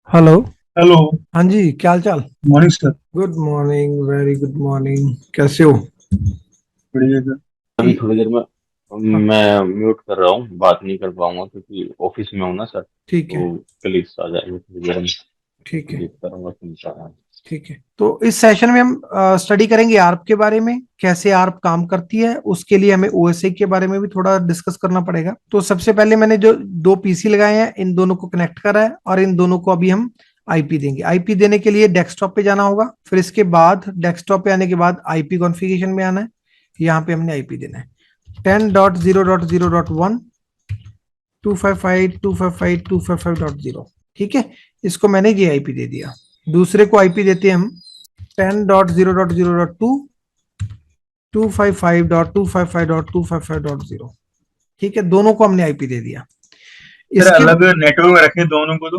Hello. Hello. हाँ जी, क्या हाल चाल। Morning sir. Good morning, very good morning. कैसे हो? बढ़िया सर। अभी ठीक। थोड़ी देर में हाँ, मैं म्यूट कर रहा हूँ, बात नहीं कर पाऊंगा क्योंकि ऑफिस में हूँ ना सर। ठीक है। तो कलीग्स आ जाएंगे थोड़ी देर में। ठीक है। वेट करूंगा तुम सारा। ठीक है, तो इस सेशन में हम स्टडी करेंगे आर्प के बारे में, कैसे आर्प काम करती है। उसके लिए हमें ओएसआई के बारे में भी थोड़ा डिस्कस करना पड़ेगा। तो सबसे पहले मैंने जो दो पीसी लगाए हैं, इन दोनों को कनेक्ट करा है और इन दोनों को अभी हम आईपी देंगे। आईपी देने के लिए डेस्कटॉप पे जाना होगा, फिर इसके बाद डेस्कटॉप पे आने के बाद आईपी कॉन्फ़िगरेशन में आना है। यहाँ पे हमने आईपी देना है 10.0.0.1 255.255.255.0। ठीक है, इसको मैंने ये आईपी दे दिया। दूसरे को आईपी देते हैं हम 10.0.0.2 255.255.255.0। ठीक है, दोनों को हमने आईपी दे दिया। सर इसके अलग नेटवर्क में रखें दोनों को तो।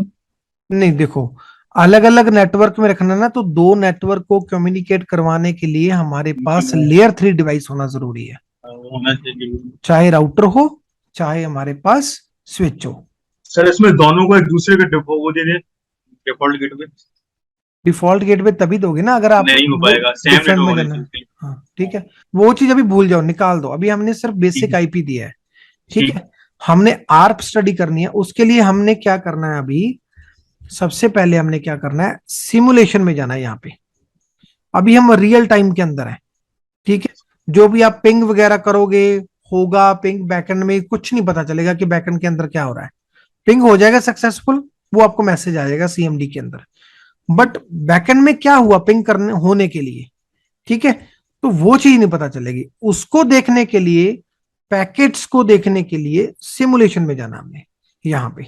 नहीं, देखो, अलग अलग नेटवर्क में रखना ना, तो दो नेटवर्क को कम्युनिकेट करवाने के लिए हमारे पास जो लेयर 3 डिवाइस होना जरूरी है। वो होना चाहिए। चाहे राउटर हो, चाहे हमारे पास स्विच हो। सर इसमें दोनों को एक दूसरे के वो दे दें डिफॉल्ट गेट पे। डिफॉल्ट गेटवे तभी दोगे ना अगर आप नहीं हो वो पाएगा, सेम डिफरेंट नेटवर्क में होने देना है। चाहिए। हाँ, ठीक है। वो चीज अभी भूल जाओ, निकाल दो। अभी हमने सिर्फ ठीक बेसिक है। आईपी दिया है। ठीक ठीक। है। हमने आर्प स्टडी करनी है, उसके लिए हमने क्या करना है अभी। सबसे पहले हमने क्या करना है, सिमुलेशन में जाना है। यहाँ पे अभी हम रियल टाइम के अंदर है। ठीक है। जो भी आप पिंग वगैरह करोगे, होगा पिंग बैकएंड में, कुछ नहीं पता चलेगा कि बैकएंड के अंदर क्या हो रहा है। पिंग हो जाएगा सक्सेसफुल, वो आपको मैसेज आ जाएगा सीएमडी के अंदर। बट बैकएंड में क्या हुआ पिंग करने होने के लिए, ठीक है, तो वो चीज नहीं पता चलेगी। उसको देखने के लिए, पैकेट्स को देखने के लिए सिमुलेशन में जाना हमने। यहां पे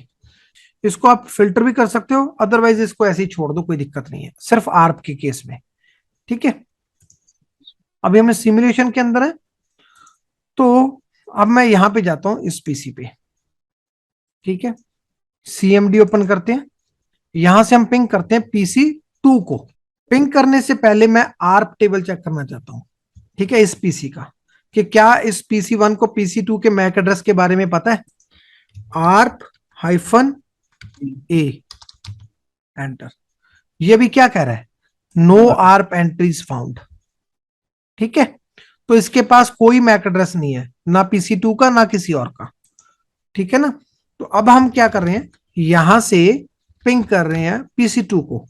इसको आप फिल्टर भी कर सकते हो, अदरवाइज इसको ऐसे ही छोड़ दो, कोई दिक्कत नहीं है, सिर्फ आर्प के केस में। ठीक है। अभी हमें सिमुलेशन के अंदर है, तो अब मैं यहां पे जाता हूं इस पीसी पे। ठीक है, सीएमडी ओपन करते हैं। यहां से हम पिंग करते हैं पीसी 2 को। पिंग करने से पहले मैं आर्प टेबल चेक करना चाहता हूं, ठीक है, इस पीसी का, कि क्या इस पीसी 1 को पीसी 2 के मैक एड्रेस के बारे में पता है। आर्प हाइफन ए, एंटर। ये भी क्या कह रहा है, नो आर्प एंट्रीज फाउंड। ठीक है, तो इसके पास कोई मैक एड्रेस नहीं है, ना पीसी 2 का ना किसी और का। ठीक है ना। तो अब हम क्या कर रहे हैं, यहां से पिंग कर रहे हैं पीसी 2 को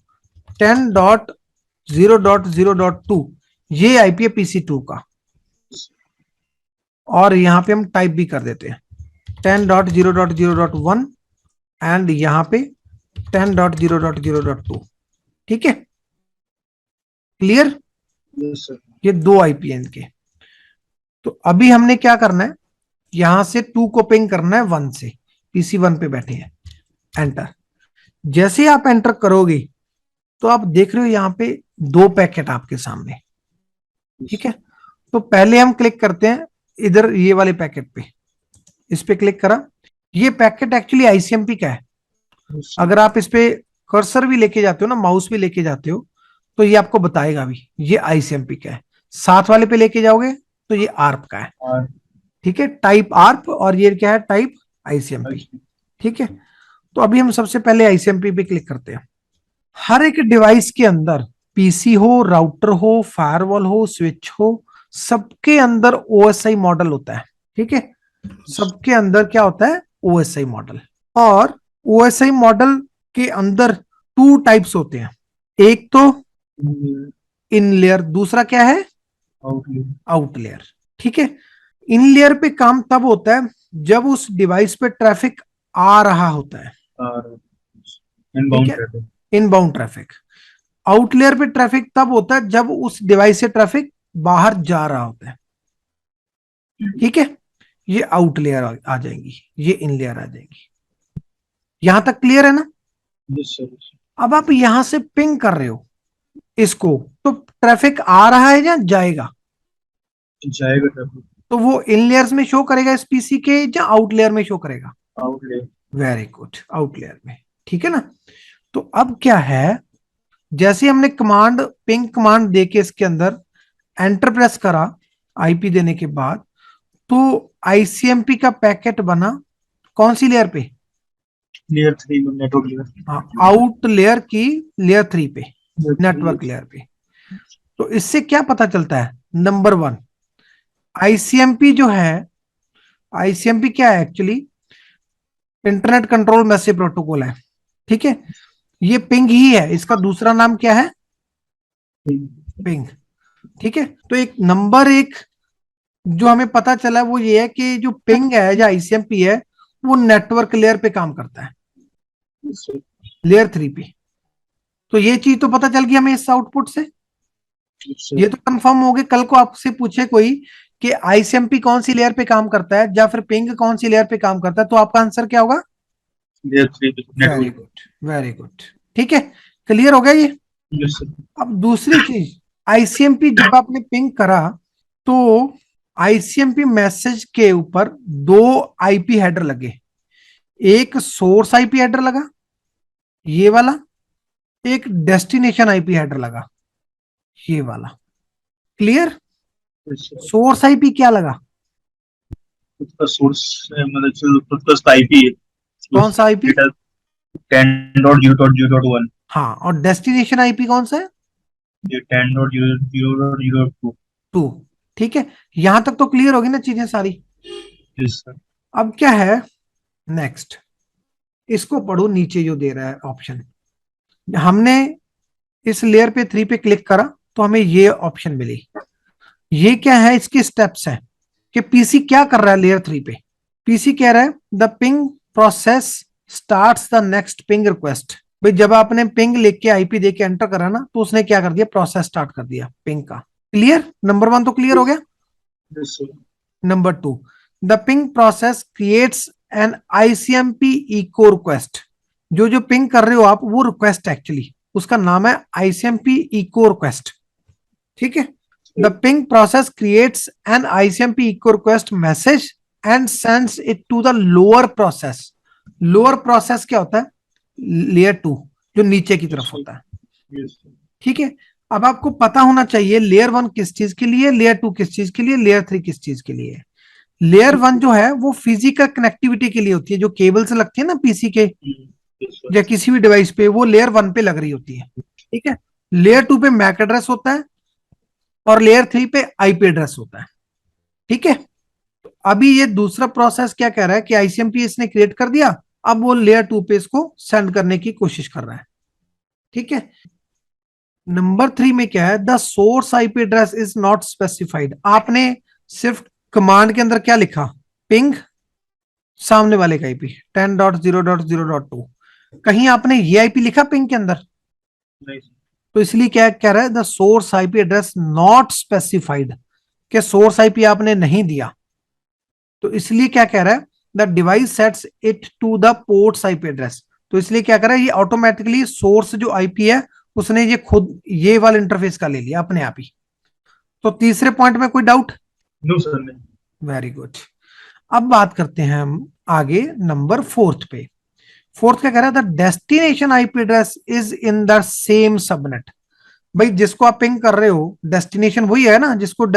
10.0.0.2। ये आईपी है पीसी 2 का। और यहां पे हम टाइप भी कर देते हैं 10.0.0.1 एंड यहां पे 10.0.0.2। ठीक है, क्लियर। Yes sir. ये दो आईपी है इनके। तो अभी हमने क्या करना है, यहां से 2 को पिंग करना है 1 से। पीसी 1 पे बैठे हैं, एंटर। जैसे आप एंटर करोगे, तो आप देख रहे हो यहां पे दो पैकेट आपके सामने। ठीक है, तो पहले हम क्लिक करते हैं इधर ये वाले पैकेट पे। इस पे क्लिक करा। ये पैकेट एक्चुअली आईसीएमपी का है। अगर आप इस पे कर्सर भी लेके जाते हो ना, माउस भी लेके जाते हो, तो ये आपको बताएगा भी ये आईसीएमपी का है। साथ वाले पे लेके जाओगे तो ये आर्प का है। और ठीक है, टाइप आर्प, और ये क्या है, टाइप आईसीएमपी। ठीक है, तो अभी हम सबसे पहले आईसीएमपी पे क्लिक करते हैं। हर एक डिवाइस के अंदर, पीसी हो, राउटर हो, फायरवॉल हो, स्विच हो, सबके अंदर ओएसआई मॉडल होता है। ठीक है, सबके अंदर क्या होता है, ओएसआई मॉडल। और ओएसआई मॉडल के अंदर टू टाइप्स होते हैं। एक तो इन लेयर, दूसरा क्या है, आउटलेट। Out layer. ठीक है, इन लेयर पे काम तब होता है जब उस डिवाइस पे ट्रैफिक आ रहा होता है। और ठीक इनबाउंड है, traffic. Inbound traffic. Out layer पे ट्रैफिक तब होता है जब उस डिवाइस से ट्रैफिक बाहर जा रहा होता है। ठीक है, ये आउट लेयर आ जाएंगी, ये इन लेयर आ जाएंगी। यहां तक क्लियर है ना। Yes sir. अब आप यहां से पिंग कर रहे हो इसको, तो ट्रैफिक आ रहा है या जाएगा। जाएगा ट्रैफिक। तो वो इन लेयर्स में शो करेगा इस पीसी के, या आउट लेयर में शो करेगा। Outlet. Very good, out layer में। ठीक है ना। तो अब क्या है, जैसे हमने कमांड, पिंग कमांड देके इसके अंदर एंटर प्रेस करा आईपी देने के बाद, तो आईसीएमपी का पैकेट बना कौन सी लेयर पे, लेयर 3 में नेटवर्क लेयर। हाँ, आउट लेयर की लेयर 3 पे, नेटवर्क लेयर पे। तो इससे क्या पता चलता है? नंबर 1, आईसीएमपी जो है, आईसीएमपी क्या है actually? Internet control message protocol है, ठीक है। ये पिंग ही है, इसका दूसरा नाम क्या है? पिंग, ठीक है। तो एक नंबर एक जो हमें पता चला वो ये है कि जो पिंग है या आईसीएमपी है वो नेटवर्क लेयर पे काम करता है, लेयर 3 पे। तो ये चीज तो पता चल गई हमें इस आउटपुट से। ये तो कंफर्म हो गया। कल को आपसे पूछे कोई कि आईसीएमपी कौन सी लेयर पे काम करता है या फिर पिंग कौन सी लेयर पे काम करता है, तो आपका आंसर क्या होगा? Layer 3 very network. Good, very good, ठीक है। क्लियर हो गया ये। Yes sir. अब दूसरी चीज, आईसीएमपी जब आपने पिंग करा तो आईसीएमपी मैसेज के ऊपर 2 आईपी हेडर लगे। एक सोर्स आईपी हेडर लगा, ये वाला। एक डेस्टिनेशन आईपी हेडर लगा, ये वाला। क्लियर? सोर्स आईपी क्या लगा? उसका सोर्स मतलब उसका आईपी है। कौन सा आईपी? 10.0.0.1। हाँ, और डेस्टिनेशन आईपी कौन सा है? ये 10.0.0.2। 2, ठीक है। यहां तक तो क्लियर होगी ना चीजें सारी। Yes sir. अब क्या है नेक्स्ट, इसको पढ़ो नीचे जो दे रहा है ऑप्शन। हमने इस लेयर पे 3 पे क्लिक करा तो हमें ये ऑप्शन मिली। ये क्या है? इसके स्टेप्स है कि पीसी क्या कर रहा है लेयर 3 पे। पीसी कह रहा है the ping process starts the next ping request. भाई जब आपने पिंग लिख के आईपी दे के एंटर करा ना तो उसने क्या कर दिया? प्रोसेस स्टार्ट कर दिया पिंग का। क्लियर? नंबर 1 तो क्लियर हो गया। Yes sir. Number 2, the ping process creates an ICMP echo request. जो जो पिंग कर रहे हो आप वो रिक्वेस्ट एक्चुअली उसका नाम है आईसीएमपी इको रिक्वेस्ट, ठीक है। The ping process creates an ICMP echo request message and sends it to the lower process. Lower process क्या होता है? लेयर 2, जो नीचे की तरफ होता है, यस सर। ठीक है। अब आपको पता होना चाहिए लेयर 1 किस चीज के लिए, लेयर 2 किस चीज के लिए, लेयर 3 किस चीज के लिए। लेयर 1 जो है वो फिजिकल कनेक्टिविटी के लिए होती है, जो केबल से लगती है ना पीसी के यस या सर। किसी भी डिवाइस पे, वो लेयर 1 पे लग रही होती है, ठीक है। लेयर 2 पे मैक एड्रेस होता है और लेयर 3 पे आईपी एड्रेस होता है, ठीक है। अभी ये दूसरा प्रोसेस क्या कह रहा है कि आईसीएमपी इसने क्रिएट कर दिया, अब वो लेयर 2 पे इसको सेंड करने की कोशिश कर रहा है, ठीक है। नंबर 3 में क्या है? The source IP address is not specified. आपने सिर्फ कमांड के अंदर क्या लिखा? पिंग सामने वाले का आईपी 10.0.0.2। कहीं आपने ये आईपी लिखा पिंग के अंदर? नहीं तो इसलिए क्या कह रहा है? The source IP address not specified, के सोर्स आईपी आपने नहीं दिया। तो इसलिए क्या कह रहा है? The device sets it to the port's IP address. तो इसलिए क्या कर रहा है? ये ऑटोमेटिकली सोर्स जो आईपी है उसने ये खुद ये वाला इंटरफेस का ले लिया अपने आप ही। तो तीसरे पॉइंट में कोई डाउट? नो सर नहीं। Very good. अब बात करते हैं हम आगे नंबर 4 पे। 4 क्या कह रहा है? The destination IP address is in the same subnet. भाई जिसको आप पिंग कर रहे हो डेस्टिनेशन वही है ना, जिसको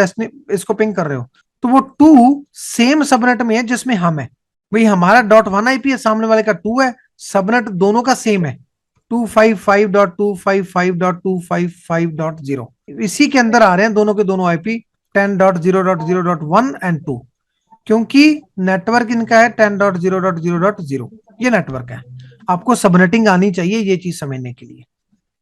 इसको पिंग कर रहे हो, तो वो 2 सेम सबनेट में है जिसमें हम है। भाई हमारा .1 आईपी है, सामने वाले का 2 है, सबनेट दोनों का सेम है, 255.255.255.0। इसी के अंदर आ रहे हैं दोनों के दोनों आईपी 10.0.0.1 एंड 2, क्योंकि नेटवर्क इनका है 10.0.0.0। ये नेटवर्क है। आपको सबनेटिंग आनी चाहिए ये चीज समझने के लिए,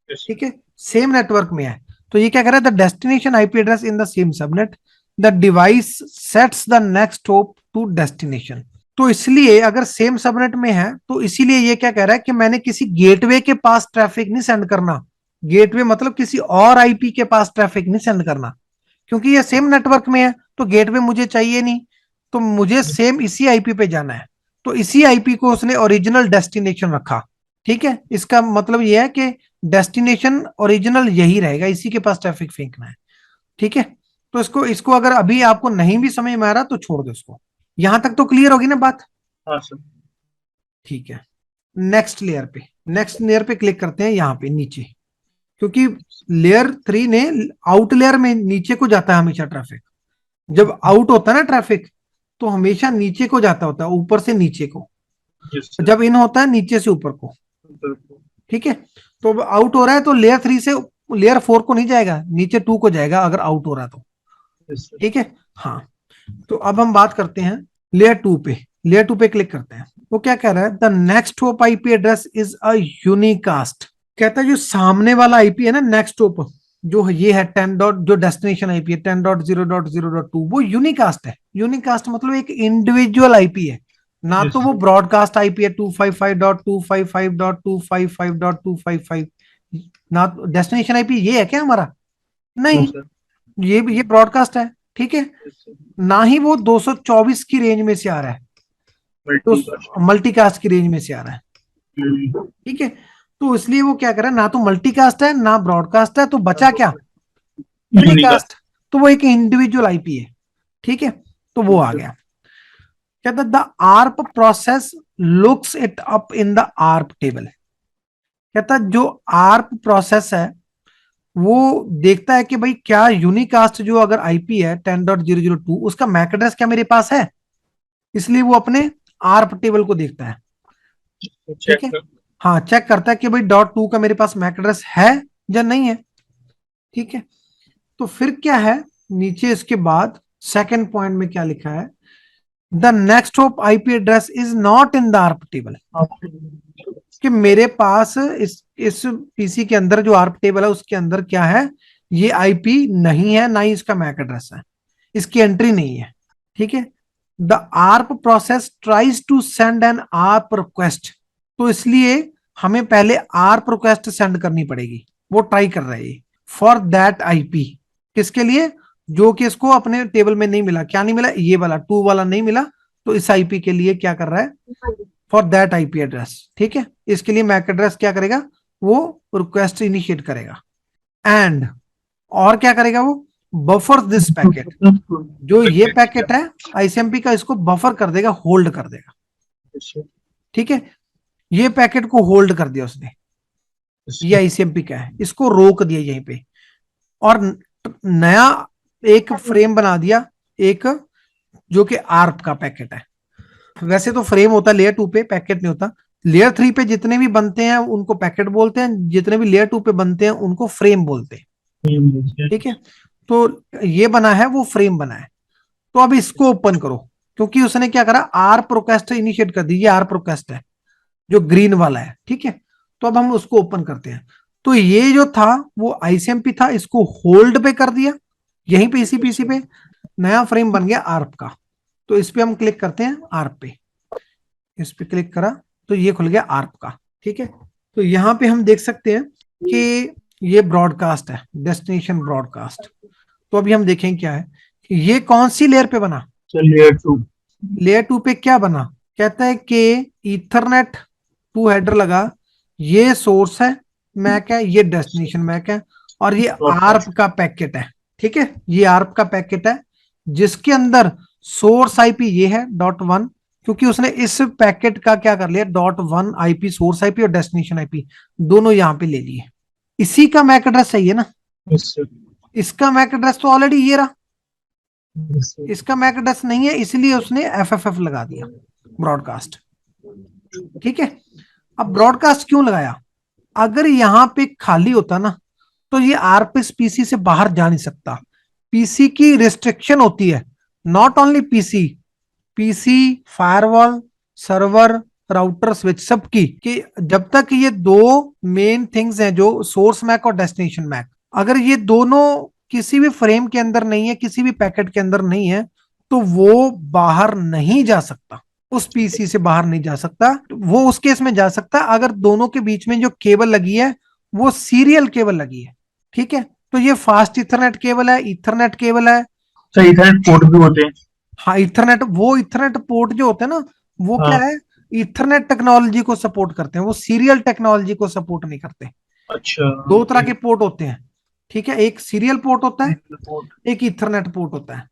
ठीक है। सेम नेटवर्क में है। तो ये क्या कर रहा है? The destination IP address in the same subnet, the device sets the next hop to destination. तो इसलिए अगर सेम सबनेट में है तो इसीलिए ये क्या कह रहा है कि मैंने किसी गेटवे के पास ट्रैफिक नहीं सेंड करना। गेटवे मतलब किसी और आईपी के पास ट्रैफिक नहीं सेंड करना, क्योंकि ये सेम नेटवर्क में है तो गेटवे मुझे चाहिए नहीं। तो मुझे सेम इसी आईपी पे जाना है, तो इसी आईपी को उसने ओरिजिनल डेस्टिनेशन रखा, ठीक है। इसका मतलब यह है कि डेस्टिनेशन ओरिजिनल यही रहेगा, इसी के पास ट्रैफिक फेंकना है, ठीक है। तो इसको इसको अगर अभी आपको नहीं भी समझ में आ रहा तो छोड़ दो इसको। यहां तक तो क्लियर होगी ना बात? हाँ सर। ठीक है। नेक्स्ट लेयर पे क्लिक करते हैं यहाँ पे नीचे, क्योंकि लेयर 3 ने आउट लेयर में नीचे को जाता है हमेशा ट्रैफिक। जब आउट होता है ना ट्रैफिक तो हमेशा नीचे को जाता होता है, ऊपर से नीचे को। Yes, sir. जब इन होता है नीचे से ऊपर को, ठीक है। तो आउट हो रहा है तो लेयर 3 से लेयर 4 को नहीं जाएगा, नीचे 2 को जाएगा अगर आउट हो रहा है तो, Yes, sir. ठीक है। हाँ, तो अब हम बात करते हैं लेयर 2 पे। लेयर 2 पे क्लिक करते हैं, वो क्या कह रहा है, the next hope IP address is a unicast. कहता है जो सामने वाला आईपी है ना नेक्स्ट होप, जो ये है 10 डॉट, जो डेस्टिनेशन आईपी है 10.0.0.2, वो यूनिकास्ट है। यूनिकास्ट मतलब एक इंडिविजुअल आईपी है, ना Yes, तो वो sir. ब्रॉडकास्ट आईपी है 255.255.255.255, ना डेस्टिनेशन आईपी ये है क्या हमारा, No, नहीं, sir. ये ब्रॉडकास्ट है, ठीक है। Yes, sir. ना ही वो 224 की रेंज में से आ रहा है, तो Multicast. मल्टीकास्ट की रेंज में से आ रहा है, ठीक है। तो इसलिए वो क्या कर रहा है, ना तो मल्टीकास्ट है ना ब्रॉडकास्ट है, तो बचा क्या, Unicast. यूनिकास्ट। तो वो एक इंडिविजुअल आईपी है, ठीक है। तो वो आ गया। कहता the ARP process looks it up in the ARP table. कहता जो आर्प प्रोसेस है वो देखता है कि भाई क्या यूनिकास्ट जो अगर आईपी है 10.0.0.2 उसका मैक एड्रेस क्या मेरे पास है, इसलिए वो अपने आर्प टेबल को देखता है, ठीक Check. है। हाँ, चेक करता है कि भाई .2 का मेरे पास मैक एड्रेस है या नहीं है, ठीक है। तो फिर क्या है नीचे इसके बाद सेकंड पॉइंट में क्या लिखा है, the next hope IP address is not in the ARP table. कि मेरे पास इस पीसी के अंदर जो आर्प टेबल है उसके अंदर क्या है, ये आईपी नहीं है, ना ही इसका मैक एड्रेस है, इसकी एंट्री नहीं है, ठीक है। The ARP process tries to send an ARP request. तो इसलिए हमें पहले आर्प रिक्वेस्ट सेंड करनी पड़ेगी, वो ट्राई कर रहा है फॉर दैट आईपी। किसके लिए, जो कि इसको अपने टेबल में नहीं मिला, क्या नहीं मिला, ये वाला 2 वाला नहीं मिला, तो इस आईपी के लिए क्या कर रहा है, फॉर दैट आईपी एड्रेस, ठीक है। इसके लिए मैक एड्रेस क्या करेगा, वो रिक्वेस्ट इनिशिएट करेगा, एंड और क्या करेगा वो, बफर दिस पैकेट। जो ये पैकेट है आईसीएमपी का, इसको बफर कर देगा, होल्ड कर देगा, ठीक है। ये पैकेट को होल्ड कर दिया उसने, ये आईसीएमपी का है, इसको रोक दिया यहीं पे, और नया एक फ्रेम बना दिया, एक जो कि आर्प का पैकेट है। वैसे तो फ्रेम होता है लेयर 2 पे, पैकेट नहीं होता। लेयर 3 पे जितने भी बनते हैं उनको पैकेट बोलते हैं, जितने भी लेयर 2 पे बनते हैं उनको फ्रेम बोलते हैं, ठीक है। तो ये बना है, वो फ्रेम बना है। तो अब इसको ओपन करो, क्योंकि उसने क्या करा, आर्प रिक्वेस्ट इनिशिएट कर दी, ये आर्प रिक्वेस्ट है जो ग्रीन वाला है, ठीक है। तो अब हम उसको ओपन करते हैं। तो ये जो था वो आईसीएमपी था, इसको होल्ड पे कर दिया, यहीं पे इसी पीसी पे नया फ्रेम बन गया आर्प का। तो इस पे हम क्लिक करते हैं, आर्प पे, इस पे क्लिक करा तो ये खुल गया आर्प का, ठीक है। तो यहाँ पे हम देख सकते हैं कि ये ब्रॉडकास्ट है, डेस्टिनेशन ब्रॉडकास्ट। तो अभी हम देखें क्या है, ये कौन सी लेयर पे बना, लेयर 2। लेयर 2 पे क्या बना, कहता है कि ईथरनेट 2 हेडर लगा, ये सोर्स है मैक है, ये डेस्टिनेशन मैक है, और ये आर्प का पैकेट है, ठीक है। ये आर्प का पैकेट है जिसके अंदर सोर्स आईपी ये है .1, क्योंकि उसने इस पैकेट का क्या कर लिया, .1 आईपी, सोर्स आईपी और डेस्टिनेशन आईपी दोनों यहां पे ले लिए। इसी का मैक एड्रेस सही है ना, इसका मैक एड्रेस तो ऑलरेडी ये रहा, इसका मैक एड्रेस नहीं है, इसलिए उसने एफएफएफ लगा दिया, ब्रॉडकास्ट, ठीक है। अब ब्रॉडकास्ट क्यों लगाया, अगर यहां पे खाली होता ना तो ये आरपीएस पीसी से बाहर जा नहीं सकता। पीसी की रिस्ट्रिक्शन होती है, not only PC, PC, firewall, server, router, switch, सबकी, कि जब तक ये दो मेन थिंग्स हैं जो सोर्स मैक और डेस्टिनेशन मैक, अगर ये दोनों किसी भी फ्रेम के अंदर नहीं है, किसी भी पैकेट के अंदर नहीं है, तो वो बाहर नहीं जा सकता, उस पीसी से बाहर नहीं जा सकता। वो उस केस में जा सकता अगर दोनों के बीच में जो केबल लगी है वो सीरियल केबल लगी है, ठीक है। तो ये फास्ट इथरनेट केबल है, इथरनेट केबल है, इथरनेट पोर्ट भी होते हैं। हाँ, इथरनेट, वो इथरनेट पोर्ट जो होते हैं ना, वो हाँ। क्या है, इथरनेट टेक्नोलॉजी को सपोर्ट करते हैं, वो सीरियल टेक्नोलॉजी को सपोर्ट नहीं करते। अच्छा। दो तरह के पोर्ट होते हैं, ठीक है, एक सीरियल पोर्ट होता है, एक इथरनेट पोर्ट होता है,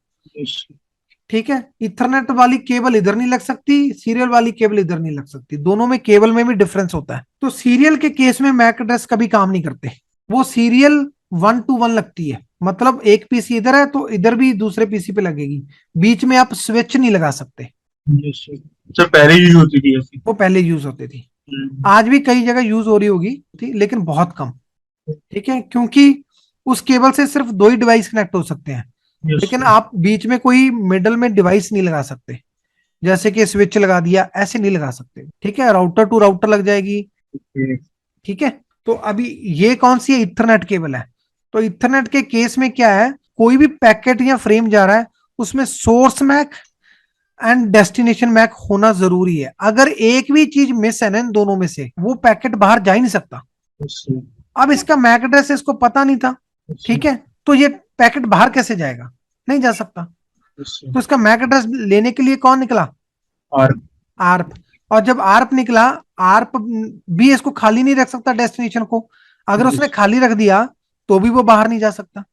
ठीक है। इथरनेट वाली केबल इधर नहीं लग सकती, सीरियल वाली केबल इधर नहीं लग सकती, दोनों में केबल में भी डिफरेंस होता है। तो सीरियल के केस में मैक एड्रेस कभी काम नहीं करते, वो सीरियल 1 to 1 लगती है, मतलब एक पीसी इधर है तो इधर भी दूसरे पीसी पे लगेगी, बीच में आप स्विच नहीं लगा सकते, Yes, sir. सर पहले यूज होती थी ऐसी। वो पहले यूज होती थी, आज भी कई जगह यूज हो रही होगी थी, लेकिन बहुत कम। ठीक है, क्योंकि उस केबल से सिर्फ दो ही डिवाइस कनेक्ट हो सकते हैं, यस लेकिन सर। आप बीच में कोई मिडल में डिवाइस नहीं लगा सकते, जैसे कि स्विच लगा दिया, ऐसे नहीं लगा सकते। ठीक है, राउटर टू राउटर लग जाएगी। ठीक है, तो अभी ये कौन सी है, इथरनेट केबल है। तो इथरनेट के केस में क्या है, कोई भी पैकेट या फ्रेम जा रहा है, उसमें source MAC and destination MAC होना जरूरी है। अगर एक भी चीज मिस है ना इन दोनों में से, वो पैकेट बाहर जा ही नहीं सकता। अब इसका मैक एड्रेस इसको पता नहीं था, ठीक है, तो ये पैकेट बाहर कैसे जाएगा, नहीं जा सकता। तो इसका मैक एड्रेस लेने के लिए कौन निकला, और आर्प। और जब आर्प निकला, आर्प भी इसको खाली नहीं रख सकता डेस्टिनेशन को, अगर उसने खाली रख दिया तो भी वो बाहर नहीं जा सकता।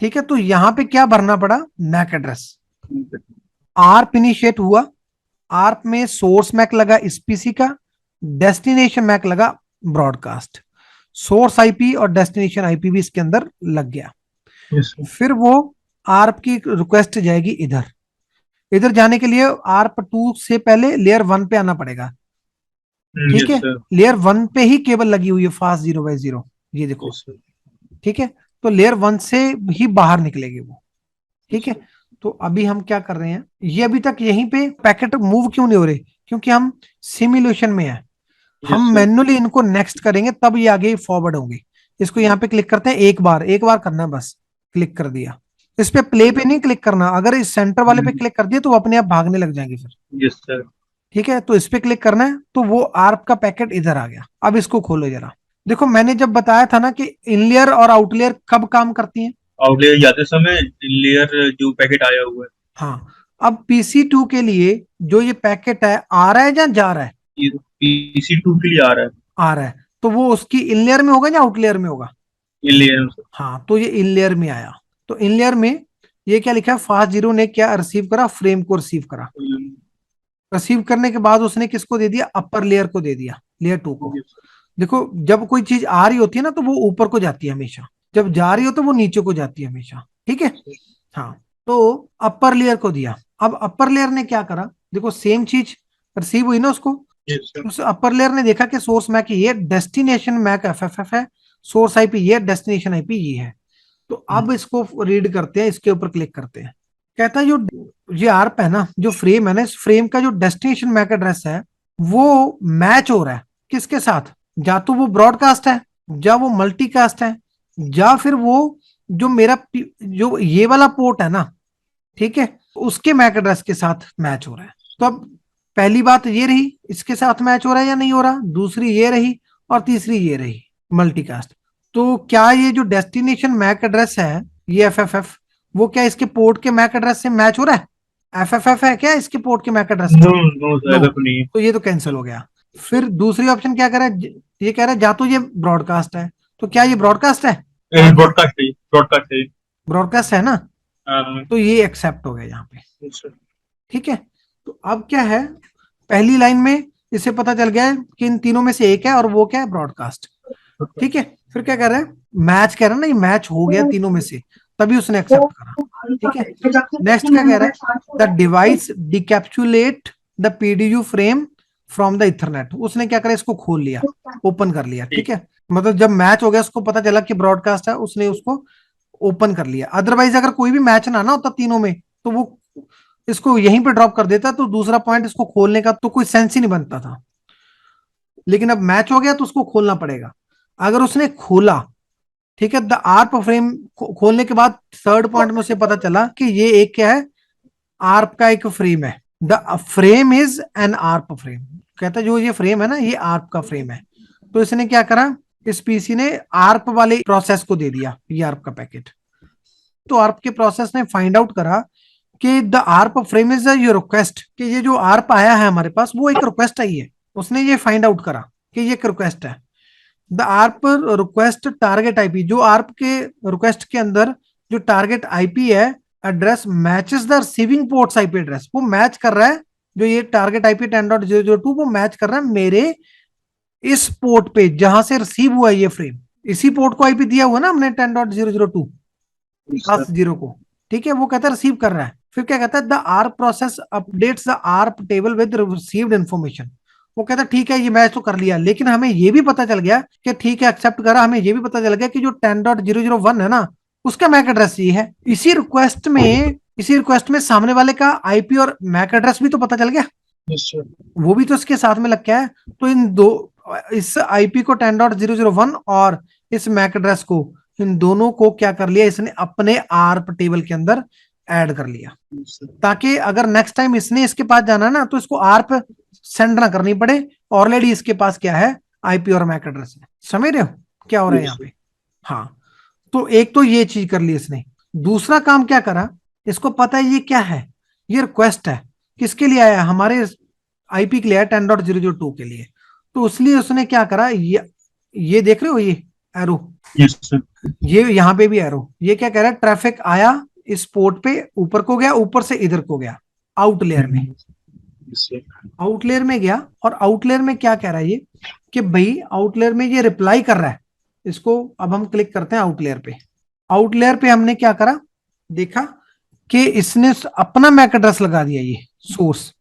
ठीक है, तो यहां पे क्या भरना पड़ा, मैक एड्रेस। आर्प इनिशिएट हुआ, आर्प में सोर्स मैक लगा स्पीसी का, डेस्टिनेशन मैक लगा ब्रॉडकास्ट, सोर्स आईपी और डेस्टिनेशन आईपी भी इसके अंदर लग गया। फिर वो आर्प की रिक्वेस्ट जाएगी इधर, इधर जाने के लिए आर्प 2 से पहले लेयर 1 पे आना पड़ेगा। ठीक है, लेयर 1 पे ही केबल लगी हुई है फास्ट 0x0, ये देखो। ठीक है, तो लेयर 1 से ही बाहर निकलेगी वो। ठीक है, तो अभी हम क्या कर रहे हैं, ये अभी तक यहीं पे पैकेट मूव क्यों नहीं हो रहे, क्योंकि हम सिमुलेशन में है। हम मैन्युअली इनको नेक्स्ट करेंगे तब ये आगे फॉरवर्ड होंगे। इसको यहाँ पे क्लिक करते हैं, एक बार करना है बस, क्लिक कर दिया। इस पे प्ले पे नहीं क्लिक करना, अगर इस सेंटर वाले पे क्लिक कर दिया तो वो अपने आप भागने लग जाएंगे फिर। Yes sir. ठीक है, तो इस पे क्लिक करना है, तो वो आर्प का पैकेट इधर आ गया। अब इसको खोलो जरा, देखो मैंने जब बताया था ना कि इनलेयर और आउटलेयर कब काम करती हैं। आउटलेयर जाते समय लेयर जो पैकेट आया हुआ है। हाँ, अब PC2 के लिए जो ये पैकेट है, आ रहा है या जा रहा है, ये PC2 के लिए आ रहा है। आ रहा है, तो वो उसकी इनलेयर में होगा या आउटलेयर में होगा, ये लेयर हाँ, तो ये इनलेयर में आया। तो इनलेयर में ये क्या लिखा है, फास्ट जीरो ने क्या रिसीव करा, फ्रेम को रिसीव करा। रिसीव करने के बाद उसने किसको दे दिया, अपर लेयर को दे दिया, लेयर 2 को। देखो जब कोई चीज आ रही होती है ना तो वो ऊपर को जाती है हमेशा, जब जा रही हो तो वो नीचे को जाती है हमेशा। ठीक है, हाँ, तो अपर लेयर को दिया। अब अपर लेयर ने क्या करा, देखो सेम चीज रिसीव हुई ना उसको। उस अपर लेयर ने देखा कि सोर्स मैक ये, डेस्टिनेशन मैक FFF है, सोर्स आईपी ये, डेस्टिनेशन आईपी ये है। तो अब इसको रीड करते हैं, इसके ऊपर क्लिक करते हैं। कहता है जो ये आर्प है ना, जो फ्रेम है ना, इस फ्रेम का जो डेस्टिनेशन मैक एड्रेस है वो मैच हो रहा है किसके साथ, या तो वो ब्रॉडकास्ट है, या वो मल्टीकास्ट है, या फिर वो जो मेरा जो ये वाला पोर्ट है ना, ठीक है, उसके मैक एड्रेस के साथ मैच हो रहा है। तो अब पहली बात ये रही, इसके साथ मैच हो रहा है या नहीं हो रहा, दूसरी ये रही, और तीसरी ये रही, मल्टीकास्ट। तो क्या ये जो डेस्टिनेशन मैक एड्रेस है, ये FFF, वो क्या इसके पोर्ट के मैक एड्रेस से मैच हो रहा है, FFF है क्या इसके पोर्ट के मैक एड्रेस नो में, नो नो, नहीं। तो ये तो कैंसिल हो गया। फिर दूसरी ऑप्शन क्या कर रहा है, ये कह रहा है जा तो ये ब्रॉडकास्ट है, तो क्या ये ब्रॉडकास्ट है, ब्रॉडकास्ट है, ब्रॉडकास्ट है। ब्रॉडकास्ट है ना, हाँ, तो ये एक्सेप्ट हो गया यहाँ पे। ठीक है, तो अब क्या है, पहली लाइन में इससे पता चल गया है कि इन तीनों में से एक है, और वो क्या है, ब्रॉडकास्ट। ठीक है, फिर क्या कर रहा है, मैच कह रहा है ना, ये मैच हो गया तीनों में से, तभी उसने एक्सेप्ट करा। ठीक है, नेक्स्ट क्या कह रहा है, the device decapsulate the PDU frame from the ethernet. उसने क्या करा, इसको खोल लिया, ओपन कर लिया। ठीक है, मतलब जब मैच हो गया, उसको पता चला कि ब्रॉडकास्ट है, उसने उसको ओपन कर लिया। अदरवाइज अगर कोई भी मैच ना होता तीनों में, तो वो इसको यहीं पे ड्रॉप कर देता, तो दूसरा पॉइंट इसको खोलने का तो कोई सेंस ही नहीं बनता था। लेकिन अब मैच हो गया तो उसको खोलना पड़ेगा। अगर उसने खोला, ठीक है, द आर्प फ्रेम खोलने के बाद थर्ड पॉइंट में उसे पता चला कि ये एक क्या है, आर्प का एक फ्रेम है, the frame is an ARP frame. कहता जो ये फ्रेम है ना, ये आर्प का फ्रेम है। तो इसने क्या करा, इस PC ने आर्प वाले प्रोसेस को दे दिया ये आर्प का पैकेट। तो आर्प के प्रोसेस ने फाइंड आउट करा कि the ARP frame is your request, कि ये जो आर्प आया है हमारे पास वो एक रिक्वेस्ट आई है। उसने ये फाइंड आउट करा कि ये एक रिक्वेस्ट है। The ARP request target IP, जो आर्प के रिक्वेस्ट के अंदर जो टारगेट आईपी है address matches the receiving ports IP address, वो मैच कर रहा है, जो ये टारगेट आईपी 10.002 वो मैच कर रहा है मेरे इस पोर्ट पे जहां से रिसीव हुआ है ये फ्रेम। इसी पोर्ट को आईपी दिया हुआ ना हमने 10.002 प्लस 0 को। ठीक है, वो कहता है रिसीव कर रहा है, फिर क्या कहता है, the ARP process updates the ARP table with received information. वो कहता है ठीक है ये मैच तो कर लिया, लेकिन हमें ये भी पता चल गया कि ठीक है एक्सेप्ट करा, हमें ये भी पता चल गया कि जो 10.001 है ना उसका मैक एड्रेस ये है। इसी रिक्वेस्ट में सामने वाले का आईपी और मैक एड्रेस भी तो पता चल गया, Yes, sir. वो भी तो इसके साथ में लग गया है। तो इस आईपी को 10.001 और इस मैक एड्रेस को, इन दोनों को क्या कर लिया इसने, अपने आर्प टेबल के अंदर ऐड कर लिया, Yes, sir. ताकि अगर नेक्स्ट टाइम इसने इसके पास जाना है ना तो इसको आर्प सेंड ना करनी पड़े, ऑलरेडी इसके पास क्या है, आईपी और मैक एड्रेस है। समझ रहे हो क्या हो रहा है यहाँ पे? हाँ, तो एक तो ये चीज कर ली इसने। दूसरा काम क्या करा, इसको पता है ये क्या है, ये रिक्वेस्ट है, किसके लिए आया, हमारे आईपी के लिए आया 10.002 के लिए। तो इसलिए उसने क्या करा, ये देख रहे हो ये एरो, Yes, sir. ये यहाँ पे भी एरो, ये क्या कह रहा है, ट्रैफिक आया इस पोर्ट पे, ऊपर को गया, ऊपर से इधर को गया, आउट लेयर में, Yes, sir. आउटलेयर में गया। और आउटलेयर में क्या कह रहा है ये, कि भाई आउटलेयर में ये रिप्लाई कर रहा है इसको। अब हम क्लिक करते हैं आउटलेयर पे। आउटलेयर पे हमने क्या करा, देखा कि इसने अपना मैक एड्रेस लगा दिया, ये सोर्स,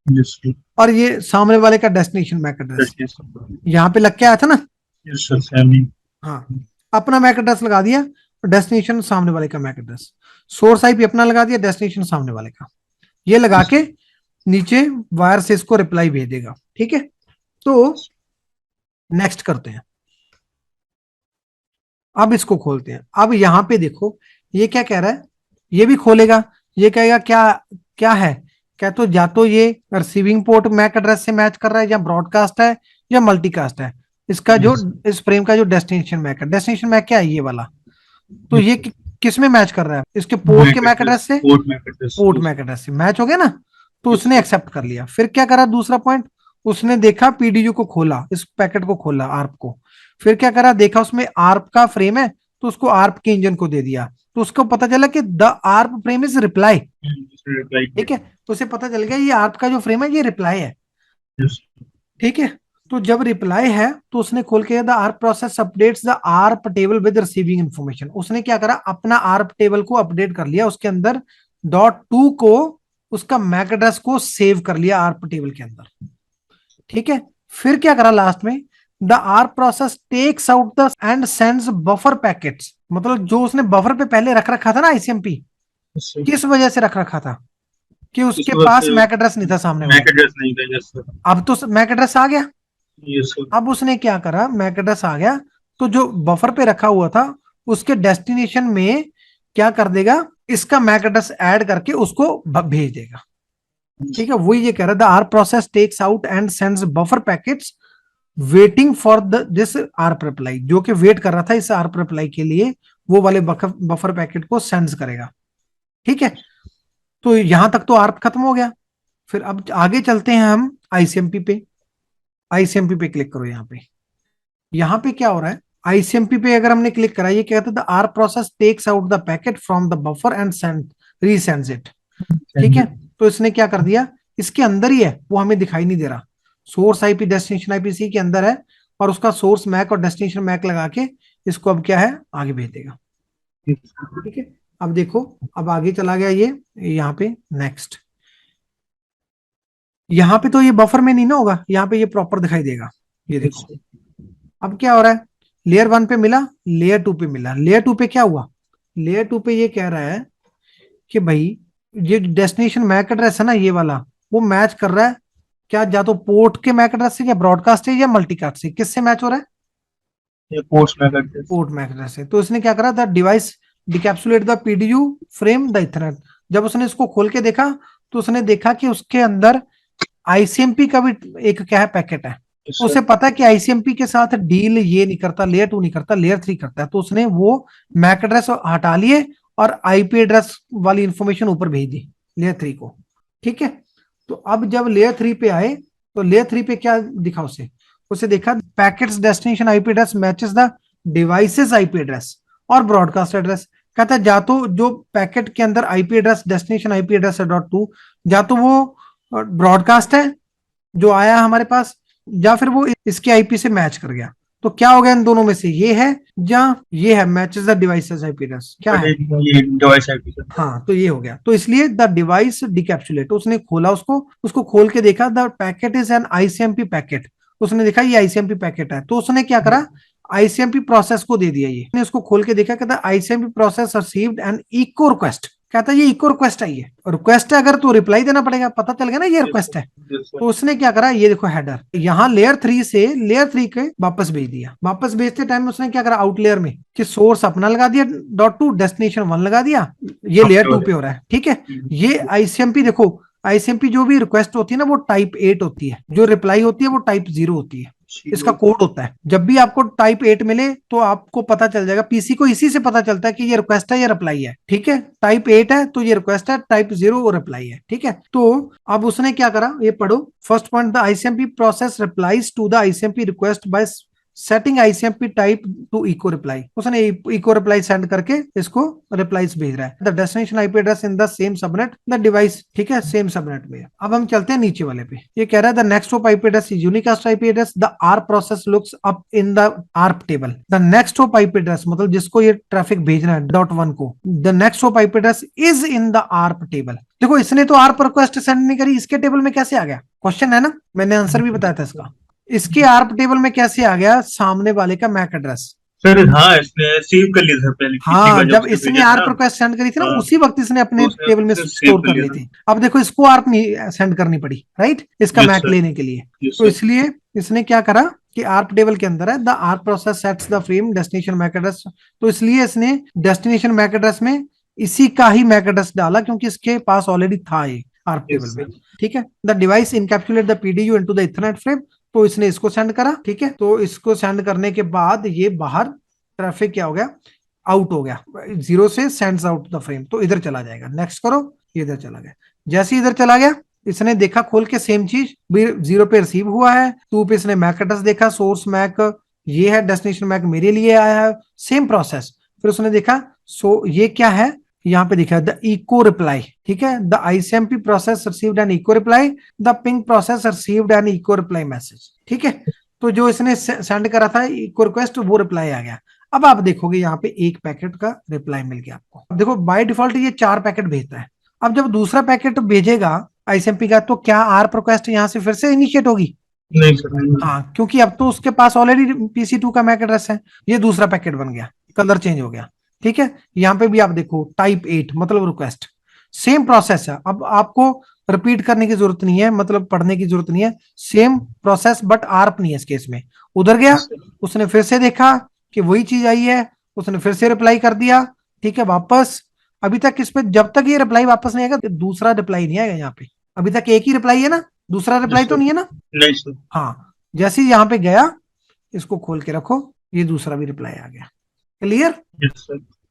Yes, sir. और ये सामने वाले का destination MAC address Yes, sir. यहाँ पे लग के आया था ना। Yes, sir. Sammy. हाँ, अपना मैक एड्रेस लगा दिया, डेस्टिनेशन सामने वाले का मैक एड्रेस, सोर्स आईपी अपना लगा दिया, डेस्टिनेशन सामने वाले का, ये लगा के नीचे वायर से इसको रिप्लाई भेज देगा। ठीक है, तो नेक्स्ट करते हैं, अब इसको खोलते हैं। अब यहां पे देखो ये क्या कह रहा है, ये भी खोलेगा, ये कहेगा क्या क्या है, क्या तो या तो ये रिसीविंग पोर्ट मैक एड्रेस से मैच कर रहा है, या ब्रॉडकास्ट है, या मल्टीकास्ट है। इसका जो इस फ्रेम का जो डेस्टिनेशन मैक है, डेस्टिनेशन मैक क्या है ये वाला, तो ये किस में मैच कर रहा है, इसके पोर्ट के मैक एड्रेस से, पोर्ट मैक एड्रेस से मैच हो गया ना। तो उसने एक्सेप्ट कर लिया। फिर क्या करा, दूसरा पॉइंट, उसने देखा पीडीयू को खोला, इस पैकेट को खोला आर्प को, फिर क्या करा, देखा उसमें आर्प का फ्रेम है, तो उसको आर्प के इंजन को दे दिया, तो उसको पता चला कि the ARP frame is reply. ठीक है, तो उसे पता चल गया ये आर्प का जो फ्रेम है ये रिप्लाई है। ठीक है, तो जब रिप्लाई है तो उसने खोल के the ARP process updates the ARP table with receiving information. उसने क्या करा, अपना आर्प टेबल को अपडेट कर लिया, उसके अंदर .2 को, उसका मैक एड्रेस को सेव कर लिया आर्प टेबल के अंदर। ठीक है, फिर क्या करा लास्ट में, the ARP process takes out the and sends buffer packets. मतलब जो उसने बफर पे पहले रख रखा था ना आईसीएमपी, किस वजह से रख रखा था, कि उसके पास मैक एड्रेस नहीं था सामने मैक एड्रेस नहीं था। Yes sir. अब तो मैक एड्रेस आ गया। Yes sir. अब उसने क्या करा, मैक एड्रेस आ गया तो जो बफर पे रखा हुआ था उसके डेस्टिनेशन में क्या कर देगा, इसका मैक एड्रेस ऐड करके उसको भेज देगा। ठीक है, वही ये कह रहा था, ARP process takes out and sends buffer packets waiting for this ARP reply, जो कि वेट कर रहा था इस आर्प रिप्लाई के लिए, वो वाले बफर पैकेट को सेंड्स करेगा। ठीक है, तो यहां तक तो आर्प खत्म हो गया। फिर अब आगे चलते हैं हम आईसीएमपी पे। आईसीएमपी पे क्लिक करो। यहाँ पे क्या हो रहा है, आईसीएमपी पे अगर हमने क्लिक करा, ये क्या कहता है, R process takes out the packet from the buffer and resends it. ठीक है, तो इसने क्या कर दिया, इसके अंदर ही है, वो हमें दिखाई नहीं दे रहा। सोर्स आईपी डेस्टिनेशन आईपी सी के अंदर है, और उसका सोर्स मैक और डेस्टिनेशन मैक लगा के इसको अब क्या है, आगे भेज देगा। ठीक है, अब देखो, अब आगे चला गया ये, यहाँ पे नेक्स्ट, यहाँ पे तो ये बफर में नहीं ना होगा, यहाँ पे ये प्रॉपर दिखाई देगा। ये देखो अब क्या हो रहा है, लेयर 1 पे मिला, लेयर 2 पे मिला। लेयर 2 पे क्या हुआ, लेयर 2 पे ये कह रहा है कि भाई ये डेस्टिनेशन मैक एड्रेस है ना ये वाला, वो मैच कर रहा है क्या, या तो पोर्ट के मैक एड्रेस से, या ब्रॉडकास्ट से, या मल्टीकास्ट से, किससे मैच हो रहा है, ये port MAC address, port MAC address से। तो इसने क्या करा था, device decapsulate the PDU frame the ethernet. जब उसने इसको खोल के देखा तो उसने देखा कि उसके अंदर आईसीएमपी का भी एक क्या है, पैकेट है। उसे पता है कि आईसीएमपी के साथ डील ये नहीं करता, लेयर 2 नहीं करता, लेयर 3 करता है। तो उसने वो मैक एड्रेस हटा लिए और आईपी एड्रेस वाली इंफॉर्मेशन ऊपर भेज दी लेयर 3 को। ठीक है, तो अब जब लेयर 3 पे आए तो लेयर 3 पे क्या दिखा, उसे देखा packets destination IP address matches the devices IP address और ब्रॉडकास्ट एड्रेस। कहता है जा तो जो पैकेट के अंदर IP address destination IP address है .2, या तो वो ब्रॉडकास्ट है जो आया हमारे पास, या फिर वो इसके आईपी से मैच कर गया। तो क्या हो गया इन दोनों में से, ये है या ये है, matches the devices IP address, क्या है, ये डिवाइस आईपी सर। हाँ तो ये हो गया। तो इसलिए द डिवाइस डिकैप्सुलेट, उसने खोला उसको खोल के देखा, the packet is an ICMP packet, उसने देखा ये आईसीएमपी पैकेट है, तो उसने क्या करा, आईसीएमपी प्रोसेस को दे दिया, ये उसको खोल के देखा, कहता ICMP process received an echo request, कहता ये इको रिक्वेस्ट आई है, रिक्वेस्ट है अगर तो रिप्लाई देना पड़ेगा, पता चल गया ना ये रिक्वेस्ट है। तो उसने क्या करा, ये देखो हेडर, यहाँ लेयर 3 से लेयर 3 के वापस भेज दिया, वापस भेजते टाइम उसने क्या करा आउट लेयर में कि सोर्स अपना लगा दिया .2, डेस्टिनेशन 1 लगा दिया, ये लेयर 2 पे हो रहा है, ठीक है। ये आईसीएमपी देखो, आईसीएमपी जो भी रिक्वेस्ट होती है ना वो टाइप 8 होती है, जो रिप्लाई होती है वो टाइप 0 होती है, इसका कोड होता है। जब भी आपको टाइप 8 मिले तो आपको पता चल जाएगा, पीसी को इसी से पता चलता है कि ये रिक्वेस्ट है या रिप्लाई है, ठीक है। टाइप 8 है तो ये रिक्वेस्ट है, टाइप 0 वो रिप्लाई है, ठीक है। तो अब उसने क्या करा, ये पढ़ो first point, the ICMP process replies to the ICMP request by setting ICMP type to echo reply, उसने इको रिप्लाई सेंड करके इसको रिप्लाईज भेज रहा है। The destination IP address in the same subnet the device, ठीक है, same subnet में। अब हम चलते हैं नीचे वाले पे, ये कह रहा है the next hop IP address is unicast IP address, the ARP process looks up in the ARP table, the next hop IP address मतलब जिसको ये ट्रैफिक भेजना है .1 को, the next hop IP address is in the ARP table. देखो इसने तो ARP request send नहीं करी, इसके टेबल में कैसे आ गया, क्वेश्चन है ना, मैंने आंसर भी बताया था इसका, इसके आर्प टेबल में कैसे आ गया सामने वाले का मैक एड्रेस। सर हाँ इसने सेव कर लिया था पहले, हाँ जब इसने आर्प रिक्वेस्ट सेंड करी थी ना, उसी वक्त इसने अपने टेबल में स्टोर कर ली थी। अब देखो इसको आर्प नहीं सेंड करनी पड़ी, राइट, इसका मैक लेने के लिए, तो इसलिए इसने क्या करा कि आर्प टेबल के अंदर है the ARP process sets the frame destination MAC address, तो इसलिए इसने डेस्टिनेशन मैक एड्रेस में इसी का ही मैक एड्रेस डाला क्योंकि इसके पास ऑलरेडी था ये आर्प टेबल में, ठीक है। The device encapsulate the PDU into the Ethernet frame, तो इसने इसको सेंड करा, ठीक है। तो इसको सेंड करने के बाद ये बाहर ट्रैफिक क्या हो गया, आउट हो गया, 0 से सेंड्स आउट द फ्रेम, तो इधर चला जाएगा, नेक्स्ट करो, ये इधर चला गया। जैसे इधर चला गया इसने देखा खोल के सेम चीज, 0 पे रिसीव हुआ है, 2 पे इसने मैक एड्रेस देखा, सोर्स मैक ये है, डेस्टिनेशन मैक मेरे लिए आया है, सेम प्रोसेस। फिर उसने देखा ये क्या है, यहाँ पे दिखा द इको रिप्लाई, ठीक है, the ICMP process received an echo reply, the ping process received an echo reply message, ठीक है। तो जो इसने सेंड करा था इको रिक्वेस्ट वो रिप्लाई आ गया। अब आप देखोगे यहाँ पे एक पैकेट का रिप्लाई मिल गया आपको। अब देखो बाय डिफॉल्ट ये 4 पैकेट भेजता है, अब जब दूसरा पैकेट भेजेगा आईसीएमपी का तो क्या आर्प रिक्वेस्ट यहाँ से फिर से इनिशिएट होगी, नहीं सर, हाँ क्योंकि अब तो उसके पास ऑलरेडी PC2 का मैक एड्रेस है, ये दूसरा पैकेट बन गया, कलर चेंज हो गया, ठीक है। यहाँ पे भी आप देखो टाइप 8 मतलब रिक्वेस्ट, सेम प्रोसेस है, अब आपको रिपीट करने की जरूरत नहीं है, मतलब पढ़ने की जरूरत नहीं है, सेम प्रोसेस बट आर्प नहीं है इस केस में। उधर गया उसने फिर से देखा कि वही चीज आई है, उसने फिर से रिप्लाई कर दिया, ठीक है, वापस। अभी तक इस पे जब तक ये रिप्लाई वापस नहीं आएगा दूसरा रिप्लाई नहीं आएगा, यहाँ पे अभी तक एक ही रिप्लाई है ना, दूसरा रिप्लाई तो नहीं है ना, नहीं सर, हाँ। जैसे ही यहाँ पे गया इसको खोल के रखो, ये दूसरा भी रिप्लाई आ गया, क्लियर।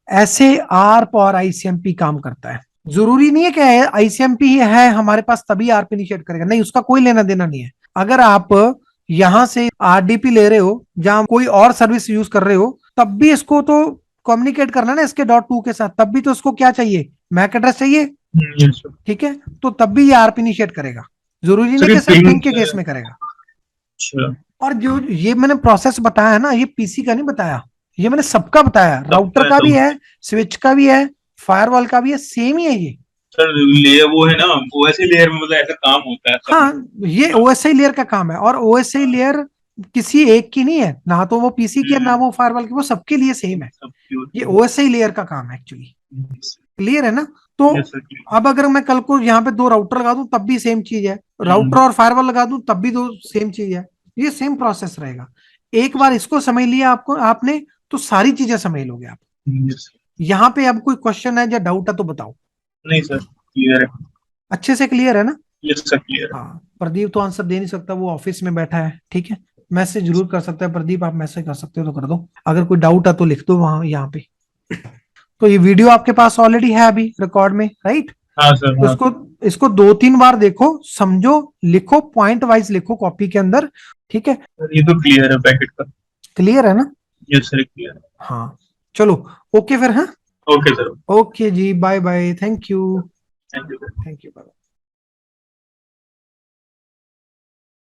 ऐसे आर्प और आईसीएमपी काम करता है, जरूरी नहीं है कि आईसीएमपी है हमारे पास तभी आर्प इनिशिएट करेगा, नहीं, उसका कोई लेना देना नहीं है। अगर आप यहां से आरडीपी ले रहे हो जहां कोई और सर्विस यूज कर रहे हो तब भी इसको तो कम्युनिकेट करना ना इसके .2 के साथ, तब भी तो उसको क्या चाहिए, मैक एड्रेस चाहिए, ठीक है, तो तब भी ये आर्प इनिशिएट करेगा, जरूरी नहीं कि सिर्फ पिंग के केस में करेगा। और जो ये मैंने प्रोसेस बताया है ना, ये पीसी का नहीं बताया, ये मैंने सबका बताया, राउटर का भी है, स्विच का भी है, फायरवॉल का भी है, सेम ही है ये सर। लेयर वो है ना, ओएसआई लेयर में मतलब ऐसा काम होता है। हाँ ये ओएसआई लेयर का काम है, और ओएसआई लेयर किसी एक की नहीं है, ना तो वो पीसी की है ना वो फायरवॉल की, वो सबके लिए सेम है, ये ओएसआई लेयर का काम है एक्चुअली, क्लियर है ना। तो अब अगर मैं कल को यहाँ पे 2 राउटर लगा दूं तब भी सेम चीज है, राउटर और फायरवॉल लगा दूं तब भी 2 सेम चीज है, ये सेम प्रोसेस रहेगा। एक बार इसको समझ लिया आपने तो सारी चीजें समझ लोगे आप। यहाँ पे अब कोई क्वेश्चन है या डाउट है तो बताओ। नहीं सर, क्लियर है, अच्छे से क्लियर है ना। Yes sir, clear. हाँ प्रदीप तो आंसर दे नहीं सकता, वो ऑफिस में बैठा है, ठीक है, मैसेज जरूर कर सकता है प्रदीप, आप मैसेज कर सकते हो तो कर दो, अगर कोई डाउट है तो लिख दो वहां यहाँ पे। तो ये वीडियो आपके पास ऑलरेडी है अभी रिकॉर्ड में, राइट। हाँ सर, तो इसको 2-3 बार देखो, समझो, लिखो, पॉइंट वाइज लिखो कॉपी के अंदर, ठीक है। ये तो क्लियर है पैकेट का, क्लियर है ना। यस सर, क्लियर है। हाँ चलो ओके फिर, हाँ ओके सर, ओके जी, bye bye, thank you, thank you. Thank you, bye.